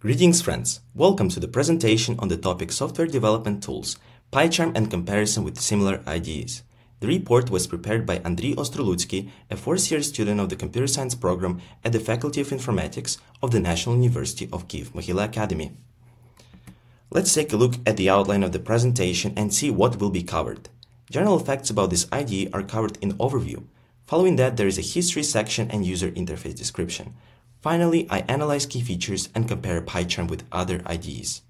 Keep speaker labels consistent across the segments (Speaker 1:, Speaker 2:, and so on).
Speaker 1: Greetings friends, welcome to the presentation on the topic Software Development Tools, PyCharm and Comparison with Similar IDEs. The report was prepared by Andrій Остролуцький, a fourth-year student of the Computer Science program at the Faculty of Informatics of the National University of Kyiv-Mohyla Academy. Let's take a look at the outline of the presentation and see what will be covered. General facts about this IDE are covered in overview. Following that, there is a history section and user interface description. Finally, I analyze key features and compare PyCharm with other IDEs.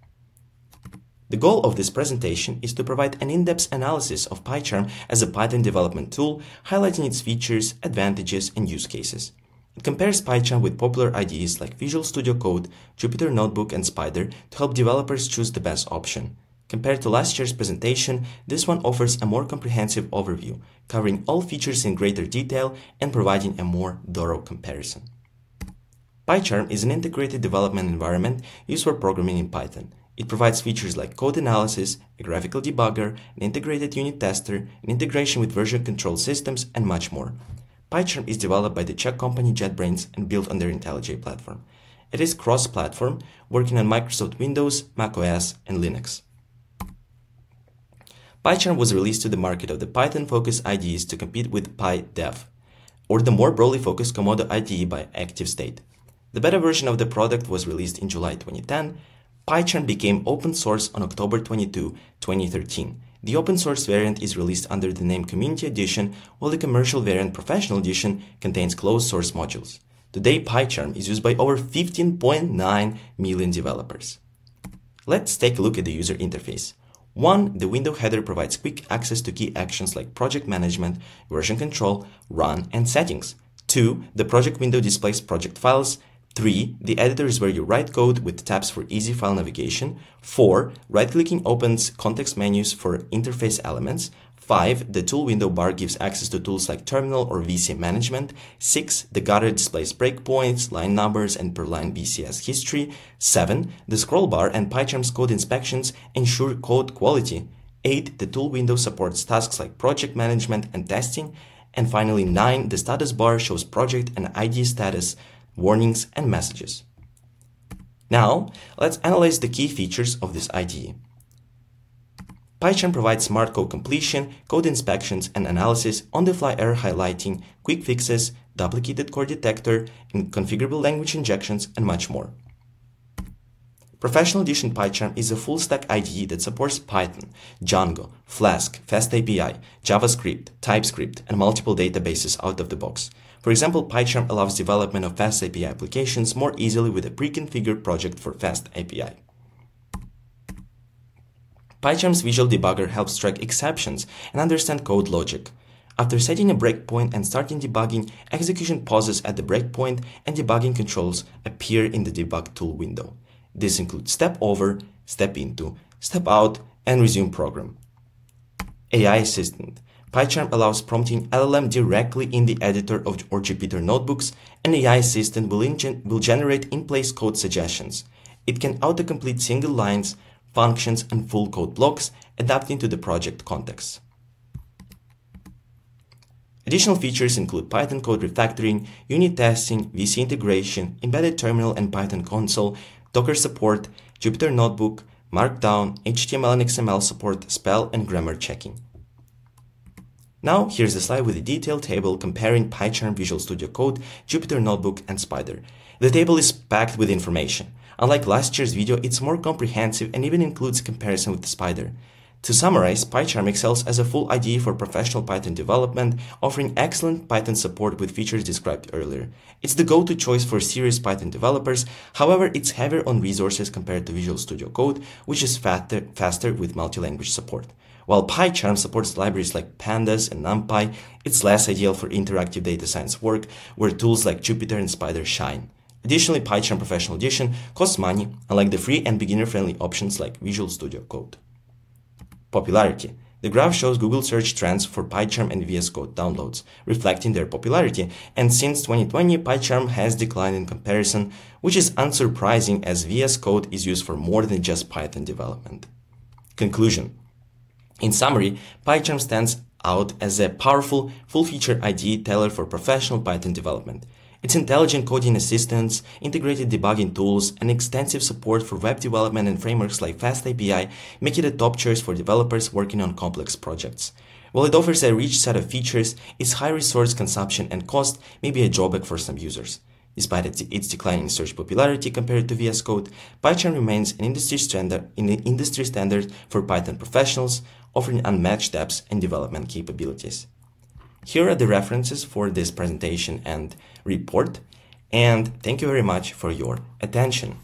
Speaker 1: The goal of this presentation is to provide an in-depth analysis of PyCharm as a Python development tool, highlighting its features, advantages, and use cases. It compares PyCharm with popular IDEs like Visual Studio Code, Jupyter Notebook, and Spyder to help developers choose the best option. Compared to last year's presentation, this one offers a more comprehensive overview, covering all features in greater detail and providing a more thorough comparison. PyCharm is an integrated development environment used for programming in Python. It provides features like code analysis, a graphical debugger, an integrated unit tester, an integration with version control systems, and much more. PyCharm is developed by the Czech company JetBrains and built on their IntelliJ platform. It is cross-platform, working on Microsoft Windows, macOS, and Linux. PyCharm was released to the market of the Python-focused IDEs to compete with PyDev, or the more broadly focused Komodo IDE by ActiveState. The beta version of the product was released in July 2010. PyCharm became open source on October 22, 2013. The open source variant is released under the name Community Edition, while the commercial variant Professional Edition contains closed source modules. Today, PyCharm is used by over 15.9 million developers. Let's take a look at the user interface. 1. The window header provides quick access to key actions like project management, version control, run, and settings. 2. The project window displays project files. 3. The editor is where you write code with tabs for easy file navigation. 4. Right-clicking opens context menus for interface elements. 5. The tool window bar gives access to tools like terminal or VC management. 6. The gutter displays breakpoints, line numbers, and per-line VCS history. 7. The scroll bar and PyCharm's code inspections ensure code quality. 8. The tool window supports tasks like project management and testing. And finally, 9. The status bar shows project and IDE status, warnings, and messages. Now, let's analyze the key features of this IDE. PyCharm provides smart code completion, code inspections, and analysis, on-the-fly error highlighting, quick fixes, duplicated core detector, and configurable language injections, and much more. Professional Edition PyCharm is a full-stack IDE that supports Python, Django, Flask, FastAPI, JavaScript, TypeScript, and multiple databases out of the box. For example, PyCharm allows development of FastAPI applications more easily with a pre-configured project for FastAPI. PyCharm's visual debugger helps track exceptions and understand code logic. After setting a breakpoint and starting debugging, execution pauses at the breakpoint and debugging controls appear in the debug tool window. This includes step over, step into, step out, and resume program. AI Assistant. PyCharm allows prompting LLM directly in the editor or Jupyter Notebooks, and AI Assistant will generate in-place code suggestions. It can autocomplete single lines, functions, and full code blocks, adapting to the project context. Additional features include Python code refactoring, unit testing, VC integration, embedded terminal and Python console, Docker support, Jupyter Notebook, Markdown, HTML and XML support, spell and grammar checking. Now, here's a slide with a detailed table comparing PyCharm, Visual Studio Code, Jupyter Notebook, and Spyder. The table is packed with information. Unlike last year's video, it's more comprehensive and even includes comparison with Spyder. To summarize, PyCharm excels as a full IDE for professional Python development, offering excellent Python support with features described earlier. It's the go-to choice for serious Python developers. However, it's heavier on resources compared to Visual Studio Code, which is faster with multi-language support. While PyCharm supports libraries like Pandas and NumPy, it's less ideal for interactive data science work, where tools like Jupyter and Spyder shine. Additionally, PyCharm Professional Edition costs money, unlike the free and beginner-friendly options like Visual Studio Code. Popularity. The graph shows Google search trends for PyCharm and VS Code downloads, reflecting their popularity, and since 2020, PyCharm has declined in comparison, which is unsurprising as VS Code is used for more than just Python development. Conclusion. In summary, PyCharm stands out as a powerful, full-featured IDE tailored for professional Python development. Its intelligent coding assistance, integrated debugging tools, and extensive support for web development and frameworks like FastAPI make it a top choice for developers working on complex projects. While it offers a rich set of features, its high resource consumption and cost may be a drawback for some users. Despite its declining search popularity compared to VS Code, PyCharm remains an industry standard for Python professionals, offering unmatched depth and development capabilities. Here are the references for this presentation and report, and thank you very much for your attention.